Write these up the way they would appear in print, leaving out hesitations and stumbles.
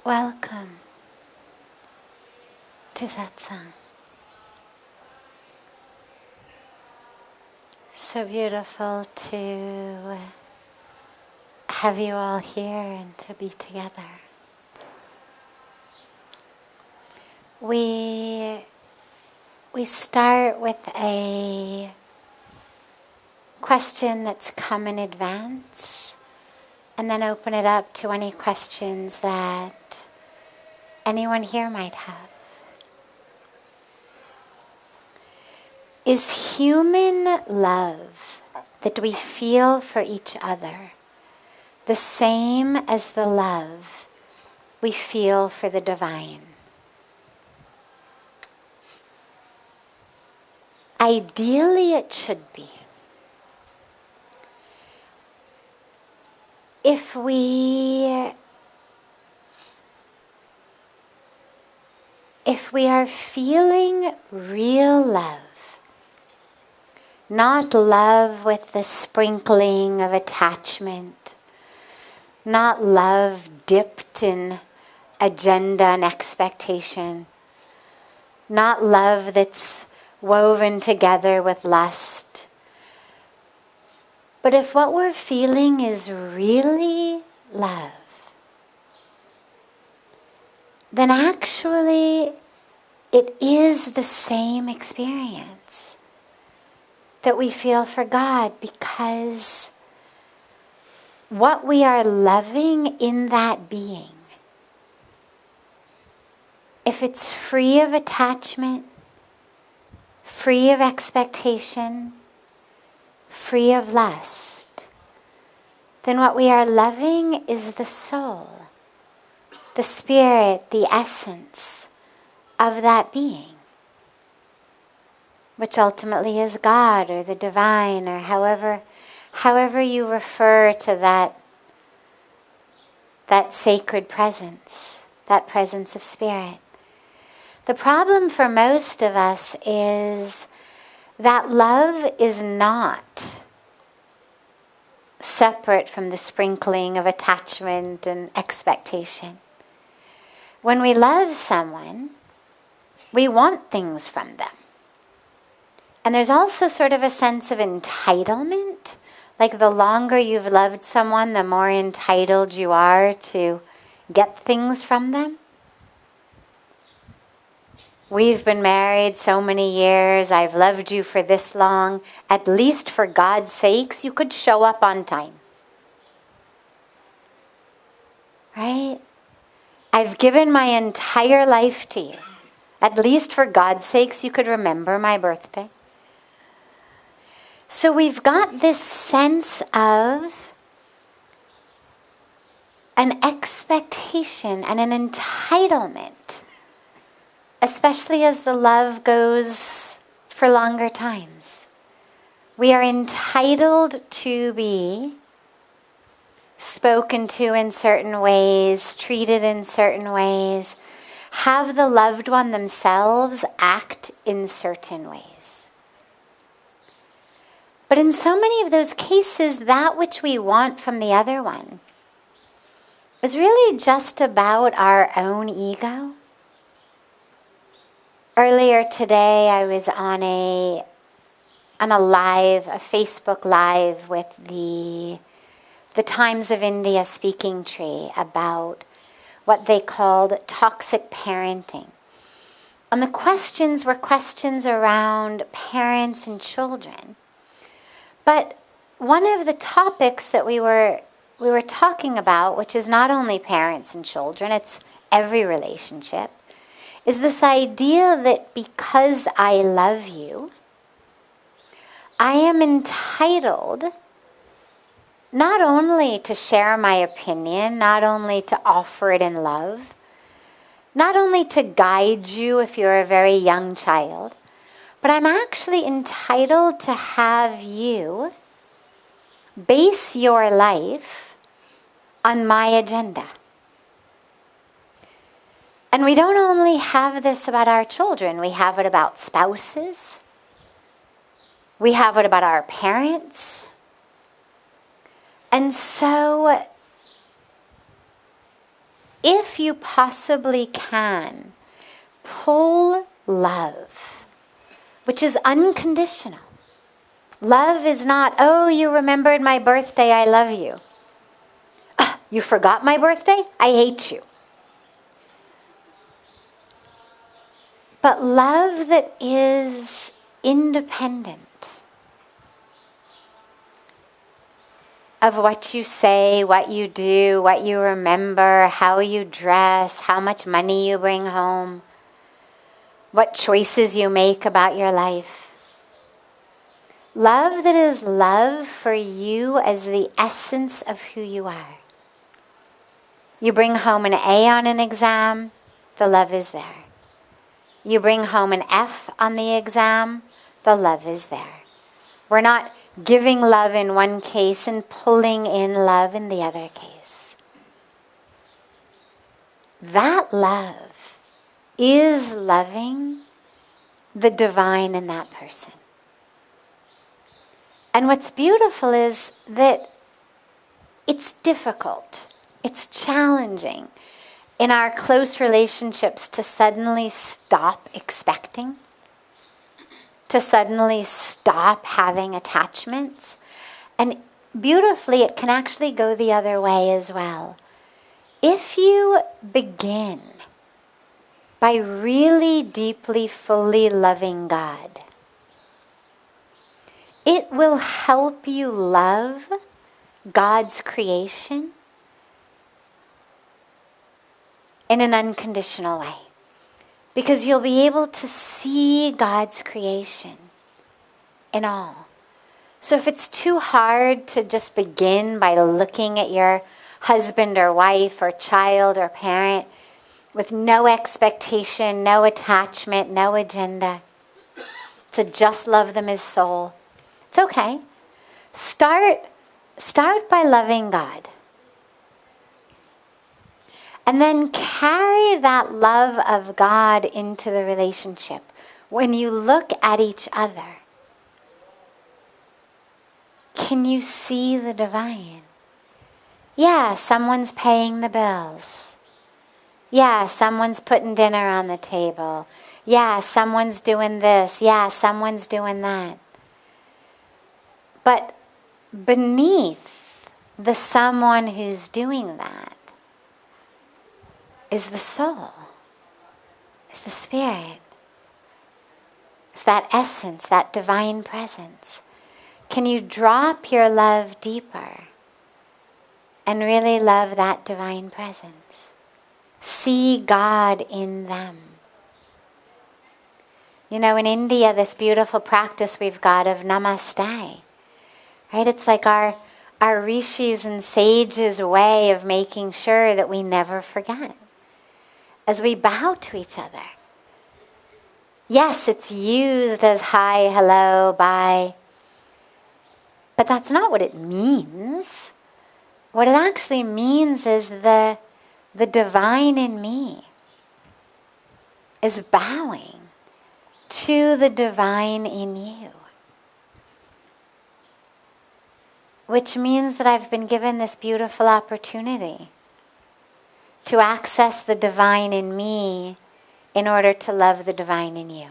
Welcome to Satsang. So beautiful to have you all here and to be together. We start with a question that's come in advance, and then open it up to any questions that anyone here might have. Is human love that we feel for each other the same as the love we feel for the divine? Ideally, it should be. If we are feeling real love, not love with the sprinkling of attachment, not love dipped in agenda and expectation, not love that's woven together with lust, but if what we're feeling is really love, then actually it is the same experience that we feel for God, because what we are loving in that being, if it's free of attachment, free of expectation, free of lust, then what we are loving is the soul, the spirit, the essence of that being, which ultimately is God or the divine, or however you refer to that sacred presence, that presence of spirit. The problem for most of us is that love is not separate from the sprinkling of attachment and expectation. When we love someone, we want things from them. And there's also sort of a sense of entitlement. Like the longer you've loved someone, the more entitled you are to get things from them. We've been married so many years, I've loved you for this long, at least for God's sakes, you could show up on time. Right? I've given my entire life to you. At least for God's sakes, you could remember my birthday. So we've got this sense of an expectation and an entitlement, especially as the love goes for longer times. We are entitled to be spoken to in certain ways, treated in certain ways, have the loved one themselves act in certain ways. But in so many of those cases, that which we want from the other one is really just about our own ego. Earlier today, I was on a Facebook live with the Times of India speaking tree about what they called toxic parenting. And the questions were questions around parents and children. But one of the topics that we were talking about, which is not only parents and children, it's every relationship, is this idea that because I love you, I am entitled not only to share my opinion, not only to offer it in love, not only to guide you if you're a very young child, but I'm actually entitled to have you base your life on my agenda. And we don't only have this about our children, we have it about spouses, we have it about our parents. And so if you possibly can, pull love, which is unconditional. Love is not, oh, you remembered my birthday, I love you. You forgot my birthday? I hate you. But love that is independent of what you say, what you do, what you remember, how you dress, how much money you bring home, what choices you make about your life. Love that is love for you as the essence of who you are. You bring home an A on an exam, the love is there. You bring home an F on the exam, the love is there. We're not giving love in one case and pulling in love in the other case. That love is loving the divine in that person. And what's beautiful is that it's difficult, it's challenging in our close relationships to suddenly stop expecting, to suddenly stop having attachments. And beautifully, it can actually go the other way as well. If you begin by really deeply, fully loving God, it will help you love God's creation in an unconditional way. Because you'll be able to see God's creation in all. So if it's too hard to just begin by looking at your husband or wife or child or parent with no expectation, no attachment, no agenda, to just love them as soul, it's okay. Start by loving God. And then carry that love of God into the relationship. When you look at each other, can you see the divine? Yeah, someone's paying the bills. Yeah, someone's putting dinner on the table. Yeah, someone's doing this. Yeah, someone's doing that. But beneath the someone who's doing that is the soul, is the spirit, is that essence, that divine presence. Can you drop your love deeper and really love that divine presence? See God in them. You know, in India, this beautiful practice we've got of namaste, right? It's like our rishis and sages' way of making sure that we never forget as we bow to each other. Yes, it's used as hi, hello, bye. But that's not what it means. What it actually means is the divine in me is bowing to the divine in you. Which means that I've been given this beautiful opportunity to access the divine in me in order to love the divine in you.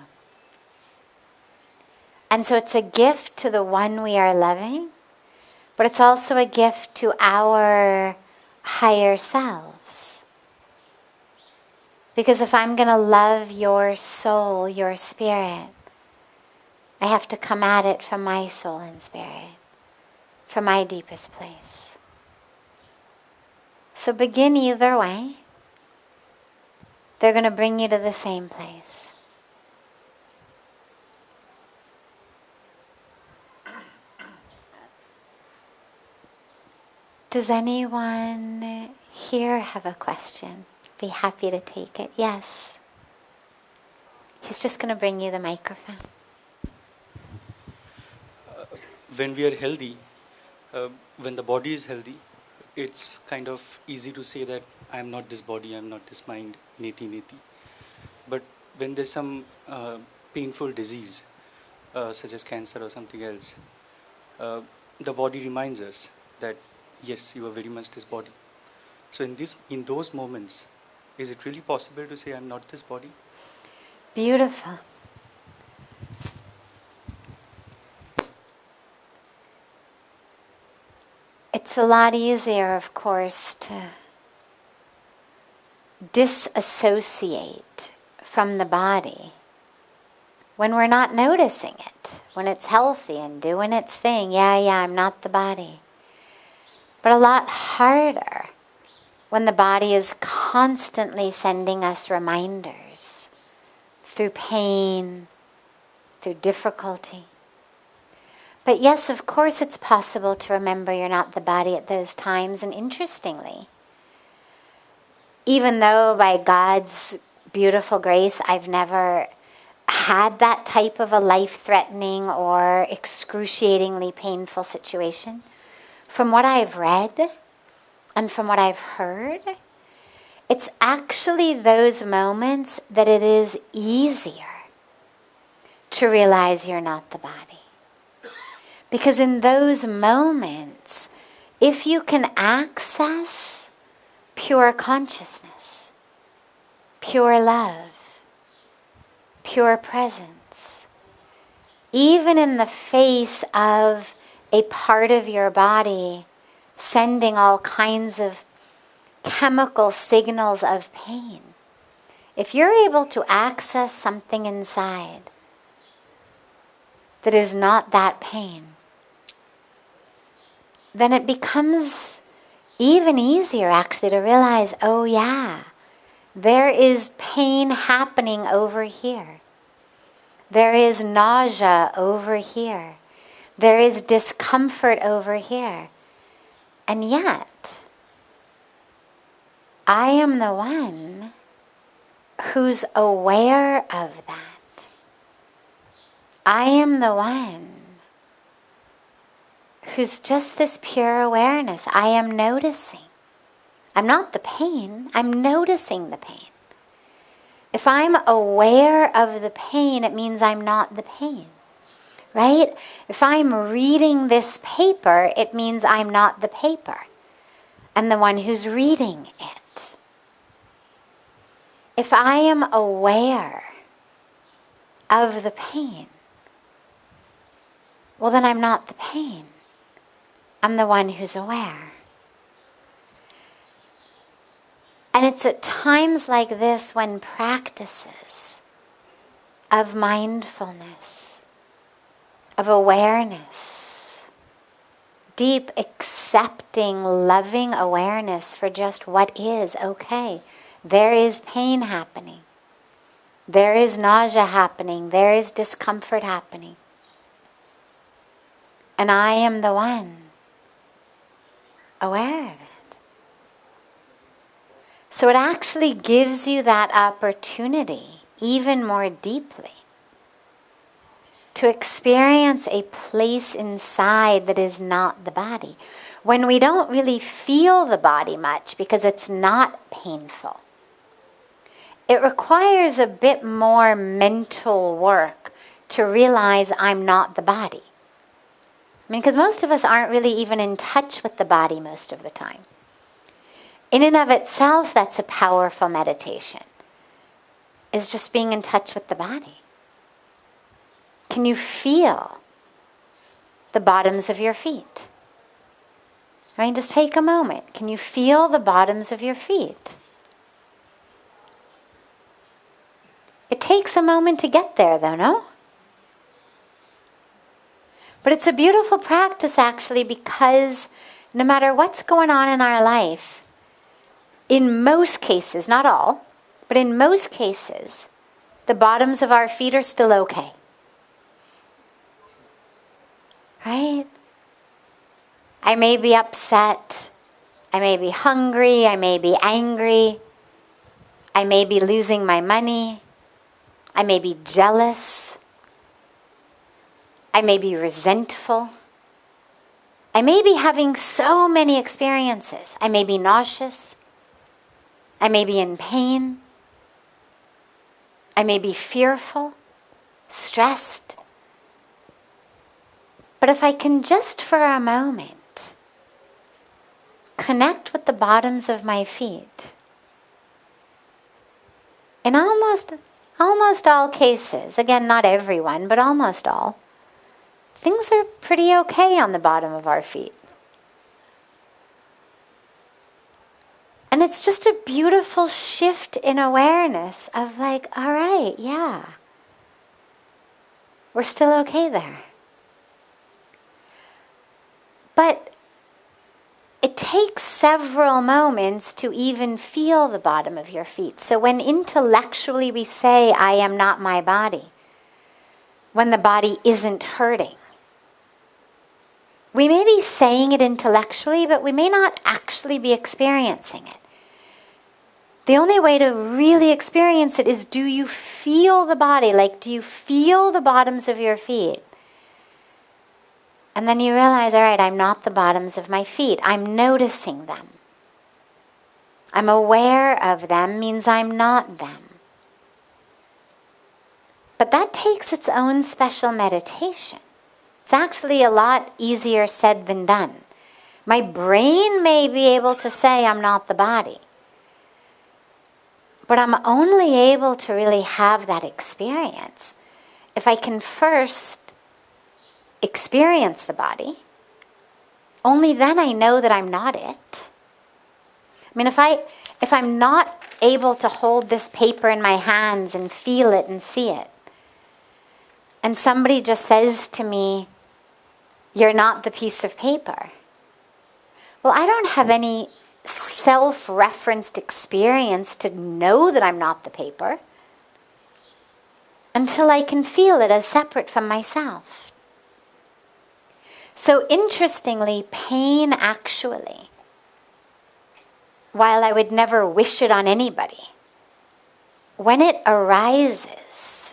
And so it's a gift to the one we are loving, but it's also a gift to our higher selves. Because if I'm going to love your soul, your spirit, I have to come at it from my soul and spirit, from my deepest place. So begin either way. They're going to bring you to the same place. Does anyone here have a question? Be happy to take it. Yes. He's just going to bring you the microphone. When we are healthy, when the body is healthy, it's kind of easy to say that I am not this body, I am not this mind, neti neti. But when there's some painful disease, such as cancer or something else, the body reminds us that yes, you are very much this body. So in those moments, is it really possible to say I'm not this body? Beautiful. It's a lot easier, of course, to disassociate from the body when we're not noticing it, when it's healthy and doing its thing. Yeah, I'm not the body. But a lot harder when the body is constantly sending us reminders through pain, through difficulty. But yes, of course it's possible to remember you're not the body at those times. And interestingly, even though by God's beautiful grace I've never had that type of a life-threatening or excruciatingly painful situation, from what I've read and from what I've heard, it's actually those moments that it is easier to realize you're not the body. Because in those moments, if you can access pure consciousness, pure love, pure presence, even in the face of a part of your body sending all kinds of chemical signals of pain, if you're able to access something inside that is not that pain, then it becomes even easier actually to realize, oh yeah, there is pain happening over here. There is nausea over here. There is discomfort over here. And yet, I am the one who's aware of that. I am the one who's just this pure awareness. I am noticing. I'm not the pain. I'm noticing the pain. If I'm aware of the pain, it means I'm not the pain. Right? If I'm reading this paper, it means I'm not the paper. I'm the one who's reading it. If I am aware of the pain, well, then I'm not the pain. I'm the one who's aware. And it's at times like this when practices of mindfulness, of awareness, deep accepting, loving awareness for just what is okay. There is pain happening. There is nausea happening. There is discomfort happening. And I am the one aware of it. So it actually gives you that opportunity even more deeply to experience a place inside that is not the body. When we don't really feel the body much because it's not painful, it requires a bit more mental work to realize I'm not the body. I mean, because most of us aren't really even in touch with the body most of the time. In and of itself, that's a powerful meditation, is just being in touch with the body. Can you feel the bottoms of your feet? I mean, just take a moment. Can you feel the bottoms of your feet? It takes a moment to get there, though, no? But it's a beautiful practice, actually, because no matter what's going on in our life, in most cases, not all, but in most cases, the bottoms of our feet are still okay. Right? I may be upset. I may be hungry. I may be angry. I may be losing my money. I may be jealous. I may be resentful. I may be having so many experiences. I may be nauseous. I may be in pain. I may be fearful, stressed. But if I can just for a moment connect with the bottoms of my feet. In almost all cases, again, not everyone, but almost all, things are pretty okay on the bottom of our feet. And it's just a beautiful shift in awareness of like, all right, yeah, we're still okay there. But it takes several moments to even feel the bottom of your feet. So when intellectually we say, I am not my body, when the body isn't hurting, we may be saying it intellectually, but we may not actually be experiencing it. The only way to really experience it is, do you feel the body? Like, do you feel the bottoms of your feet? And then you realize, all right, I'm not the bottoms of my feet. I'm noticing them. I'm aware of them means I'm not them. But that takes its own special meditation. It's actually a lot easier said than done. My brain may be able to say I'm not the body. But I'm only able to really have that experience if I can first experience the body. Only then I know that I'm not it. I mean, if I'm not able to hold this paper in my hands and feel it and see it, and somebody just says to me, you're not the piece of paper. Well, I don't have any self-referenced experience to know that I'm not the paper until I can feel it as separate from myself. So interestingly, pain actually, while I would never wish it on anybody, when it arises,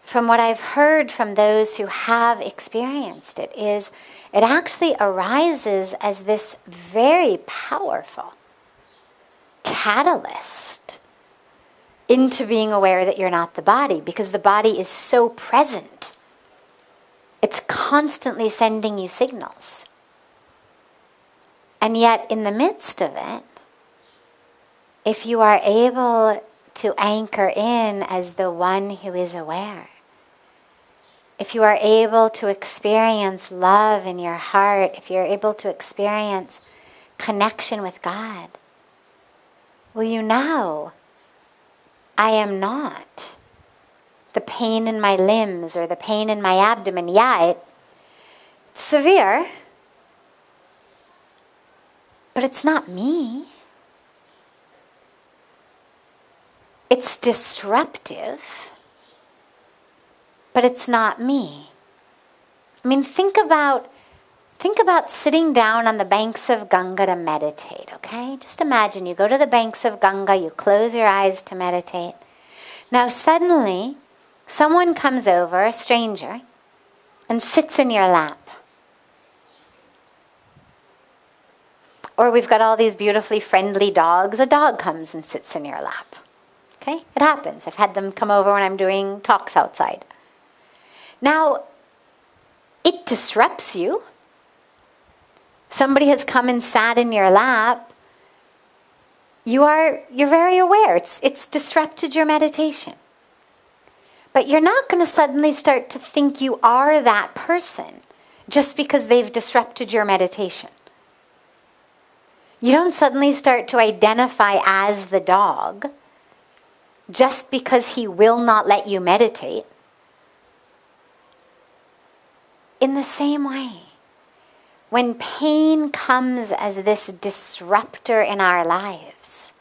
from what I've heard from those who have experienced it, is it actually arises as this very powerful catalyst into being aware that you're not the body, because the body is so present. It's constantly sending you signals. And yet, in the midst of it, if you are able to anchor in as the one who is aware, if you are able to experience love in your heart, if you're able to experience connection with God, well, you know, I am not the pain in my limbs or the pain in my abdomen. Yeah, it's severe, but it's not me. It's disruptive, but it's not me. I mean, think about sitting down on the banks of Ganga to meditate, okay? Just imagine you go to the banks of Ganga, you close your eyes to meditate. Now suddenly, someone comes over, a stranger, and sits in your lap. Or we've got all these beautifully friendly dogs. A dog comes and sits in your lap. Okay? It happens. I've had them come over when I'm doing talks outside. Now, it disrupts you. Somebody has come and sat in your lap. You're very aware. It's disrupted your meditation. But you're not going to suddenly start to think you are that person just because they've disrupted your meditation. You don't suddenly start to identify as the dog just because he will not let you meditate. In the same way, when pain comes as this disruptor in our lives,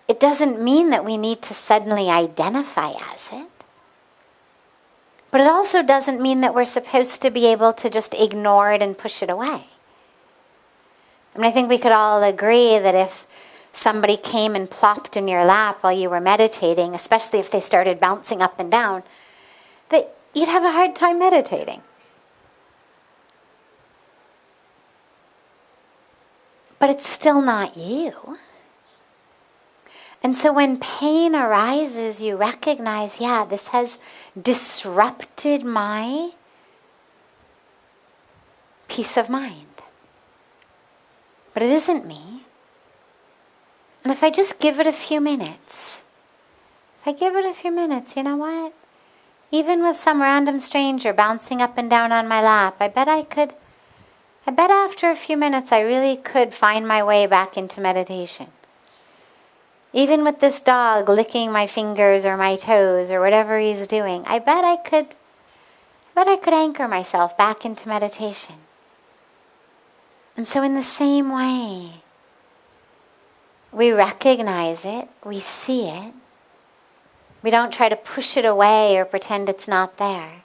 it doesn't mean that we need to suddenly identify as it. But it also doesn't mean that we're supposed to be able to just ignore it and push it away. I mean, I think we could all agree that if somebody came and plopped in your lap while you were meditating, especially if they started bouncing up and down, that you'd have a hard time meditating. But it's still not you. And so when pain arises, you recognize, yeah, this has disrupted my peace of mind. but it isn't me. And if I just give it a few minutes, you know what? Even with some random stranger bouncing up and down on my lap, I bet after a few minutes I really could find my way back into meditation. Even with this dog licking my fingers or my toes or whatever he's doing, I bet I could anchor myself back into meditation. And so in the same way, we recognize it, we see it. We don't try to push it away or pretend it's not there.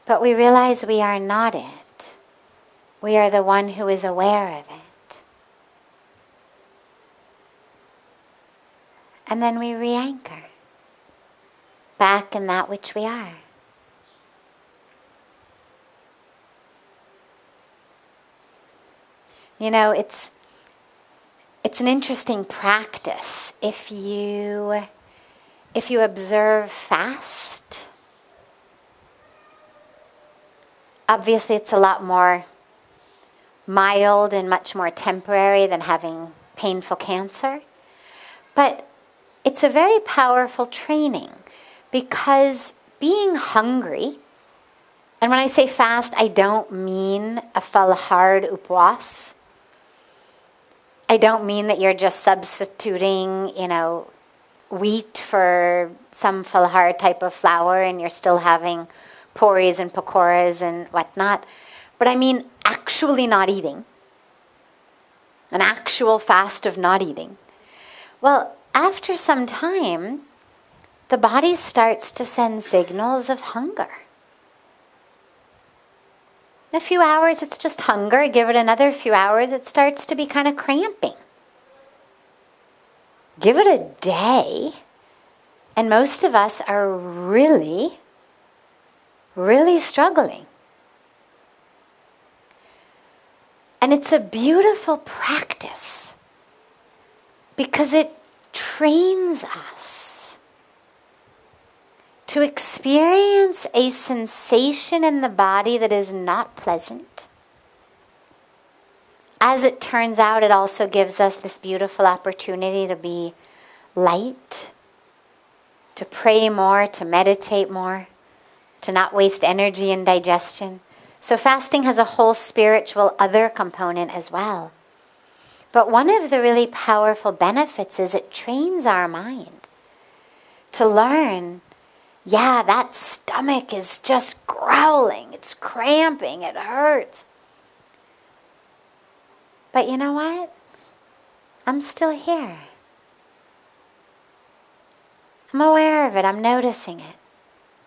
But we realize we are not it. We are the one who is aware of it. And then we re-anchor back in that which we are. You know, it's an interesting practice if you observe fast. Obviously, it's a lot more mild and much more temporary than having painful cancer. But it's a very powerful training because being hungry, and when I say fast, I don't mean a falahar upwas. I don't mean that you're just substituting, wheat for some falahar type of flour and you're still having puris and pakoras and whatnot. But I mean actually not eating. An actual fast of not eating. Well, after some time, the body starts to send signals of hunger. In a few hours, it's just hunger. Give it another few hours, it starts to be kind of cramping. Give it a day, and most of us are really, really struggling. And it's a beautiful practice because it trains us to experience a sensation in the body that is not pleasant. As it turns out, it also gives us this beautiful opportunity to be light, to pray more, to meditate more, to not waste energy in digestion. So fasting has a whole spiritual other component as well. But one of the really powerful benefits is it trains our mind to learn, yeah, that stomach is just growling, it's cramping, it hurts. But you know what? I'm still here. I'm aware of it, I'm noticing it.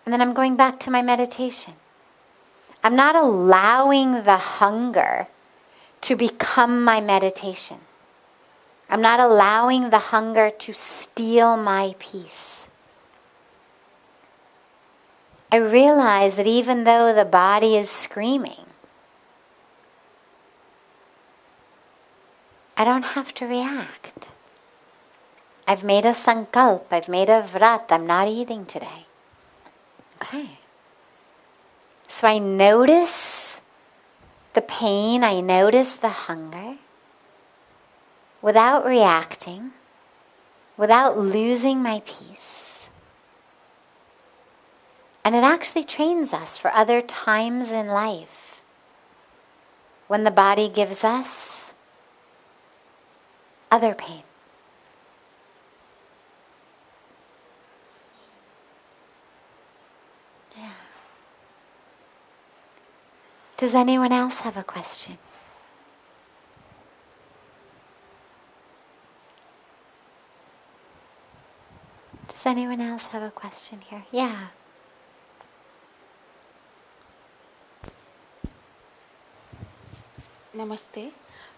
And then I'm going back to my meditation. I'm not allowing the hunger to become my meditation. I'm not allowing the hunger to steal my peace. I realize that even though the body is screaming, I don't have to react. I've made a sankalp, I've made a vrat, I'm not eating today. Okay. So I notice the pain, I notice the hunger, without reacting, without losing my peace. And it actually trains us for other times in life when the body gives us other pain. Yeah. Does anyone else have a question? Does anyone else have a question here? Yeah. Namaste.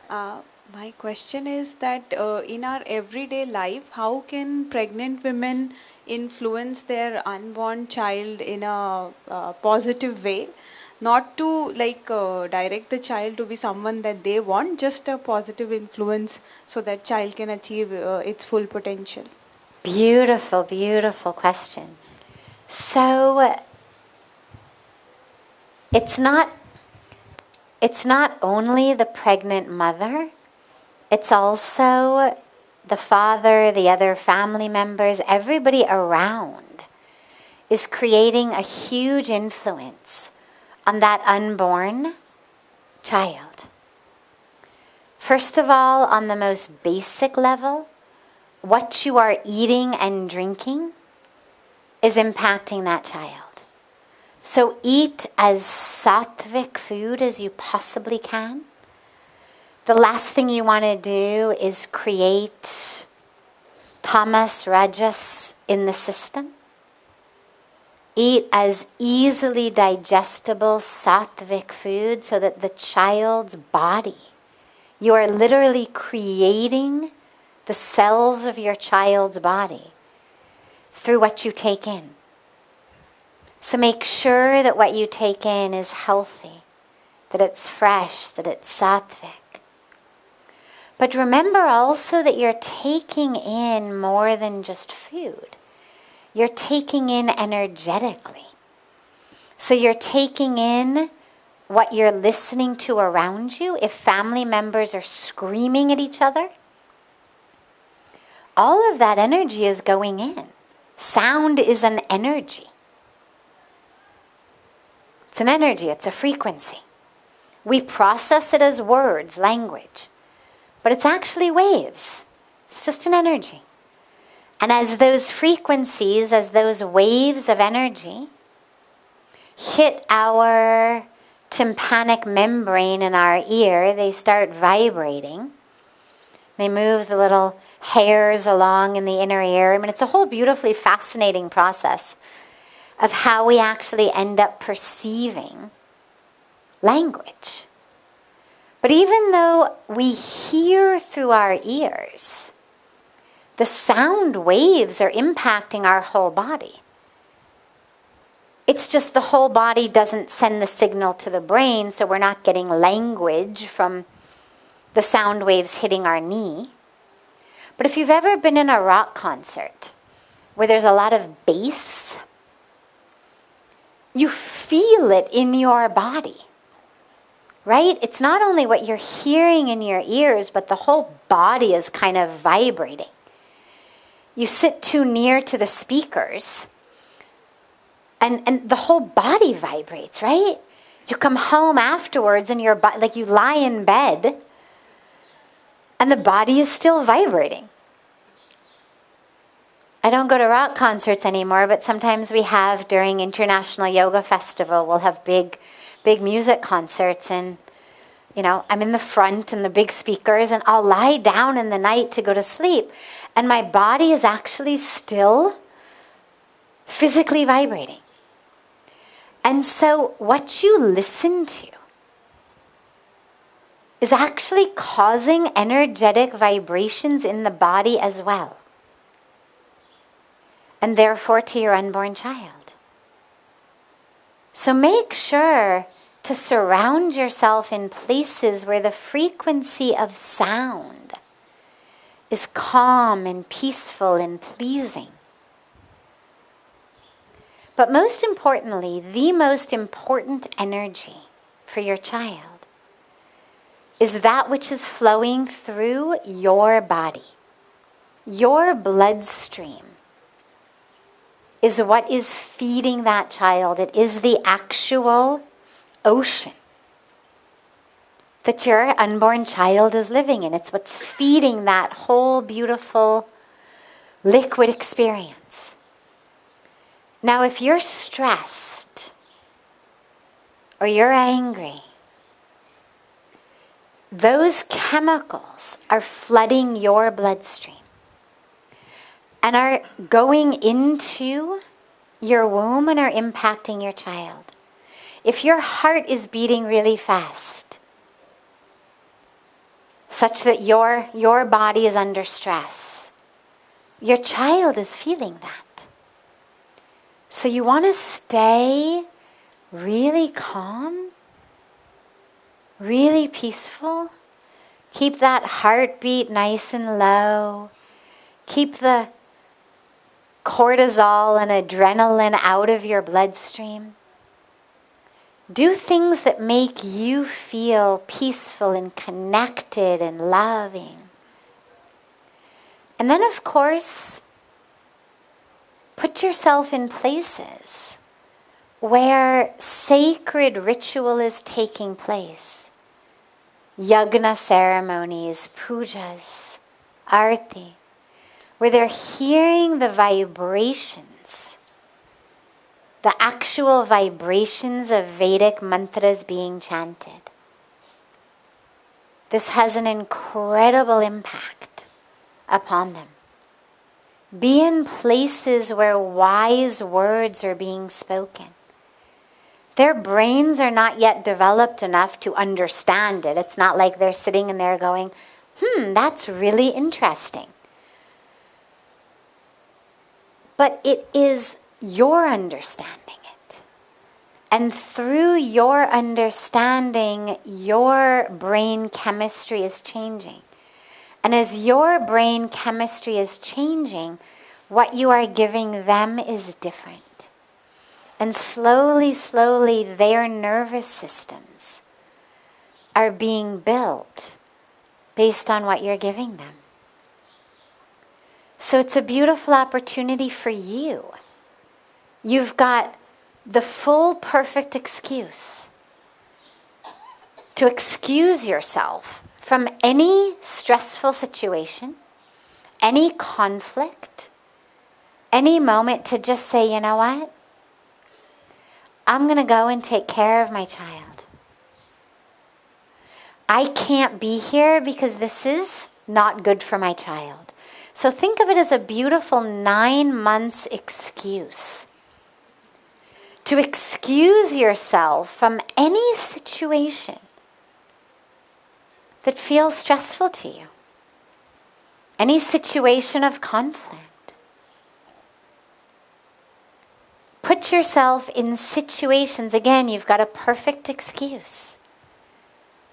My question is that in our everyday life, how can pregnant women influence their unborn child in a positive way? Not to direct the child to be someone that they want, just a positive influence so that child can achieve its full potential. Beautiful, beautiful question. So, it's not it's not only the pregnant mother, it's also the father, the other family members, everybody around is creating a huge influence on that unborn child. First of all, on the most basic level, what you are eating and drinking is impacting that child. So eat as sattvic food as you possibly can. The last thing you want to do is create tamas, rajas in the system. Eat as easily digestible sattvic food so that the child's body, you are literally creating the cells of your child's body through what you take in. So make sure that what you take in is healthy, that it's fresh, that it's sattvic. But remember also that you're taking in more than just food. You're taking in energetically. So you're taking in what you're listening to around you. If family members are screaming at each other, all of that energy is going in. Sound is an energy. It's an energy, it's a frequency. We process it as words, language, but it's actually waves. It's just an energy. And as those frequencies, as those waves of energy hit our tympanic membrane in our ear, they start vibrating. They move the little hairs along in the inner ear. I mean, it's a whole beautifully fascinating process of how we actually end up perceiving language. But even though we hear through our ears, the sound waves are impacting our whole body. It's just the whole body doesn't send the signal to the brain, so we're not getting language from the sound waves hitting our knee. But if you've ever been in a rock concert where there's a lot of bass, you feel it in your body, right? It's not only what you're hearing in your ears, but the whole body is kind of vibrating. You sit too near to the speakers, and the whole body vibrates, right? You come home afterwards and like you lie in bed, and the body is still vibrating. I don't go to rock concerts anymore, but sometimes we have during International Yoga Festival, we'll have big music concerts, and I'm in the front and the big speakers, and I'll lie down in the night to go to sleep, and my body is actually still physically vibrating. And so what you listen to is actually causing energetic vibrations in the body as well, and therefore to your unborn child. So make sure to surround yourself in places where the frequency of sound is calm and peaceful and pleasing. But most importantly, the most important energy for your child is that which is flowing through your body. Your bloodstream is what is feeding that child. It is the actual ocean that your unborn child is living in. It's what's feeding that whole beautiful liquid experience. Now, if you're stressed or you're angry, those chemicals are flooding your bloodstream and are going into your womb and are impacting your child. If your heart is beating really fast, such that your body is under stress, your child is feeling that. So you want to stay really calm, really peaceful. Keep that heartbeat nice and low. Keep the cortisol and adrenaline out of your bloodstream. Do things that make you feel peaceful and connected and loving. And then, of course, put yourself in places where sacred ritual is taking place. Yagna ceremonies, pujas, arti, where they're hearing the vibrations, the actual vibrations of Vedic mantras being chanted. This has an incredible impact upon them. Be in places where wise words are being spoken. Their brains are not yet developed enough to understand it. It's not like they're sitting in there going, that's really interesting. But it is your understanding it. And through your understanding, your brain chemistry is changing. And as your brain chemistry is changing, what you are giving them is different. And slowly, slowly, their nervous systems are being built based on what you're giving them. So it's a beautiful opportunity for you. You've got the full perfect excuse to excuse yourself from any stressful situation, any conflict, any moment to just say, you know what? I'm going to go and take care of my child. I can't be here because this is not good for my child. So think of it as a beautiful 9 months excuse. To excuse yourself from any situation that feels stressful to you. Any situation of conflict. Put yourself in situations, again, you've got a perfect excuse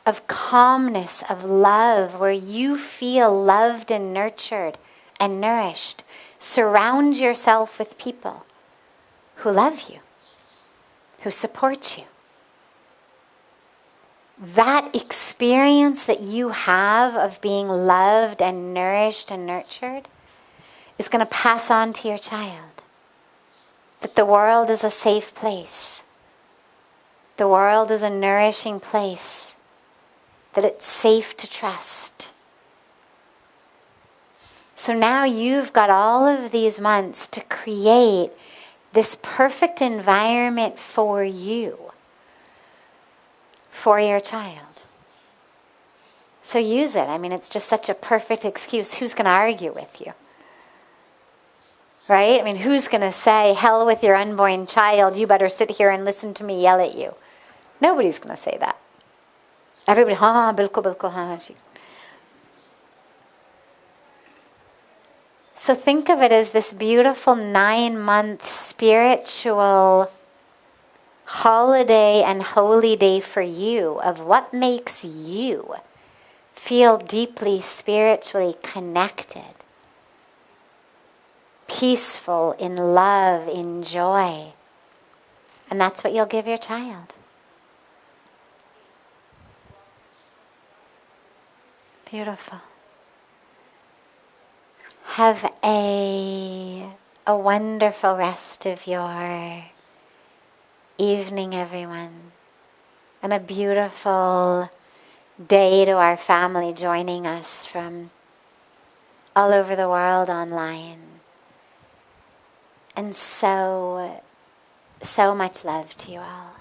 of calmness, of love, where you feel loved and nurtured and nourished. Surround yourself with people who love you, who support you. That experience that you have of being loved and nourished and nurtured is going to pass on to your child. That the world is a safe place. The world is a nourishing place. That it's safe to trust. So now you've got all of these months to create this perfect environment for you. For your child. So use it. I mean, it's just such a perfect excuse. Who's going to argue with you? Right? I mean, who's going to say, hell with your unborn child, you better sit here and listen to me yell at you? Nobody's going to say that. Everybody, bilkul, bilkul, So think of it as this beautiful 9-month spiritual holiday and holy day for you of what makes you feel deeply spiritually connected, peaceful, in love, in joy. And that's what you'll give your child. Beautiful. Have a wonderful rest of your evening, everyone. And a beautiful day to our family joining us from all over the world online. And so much love to you all.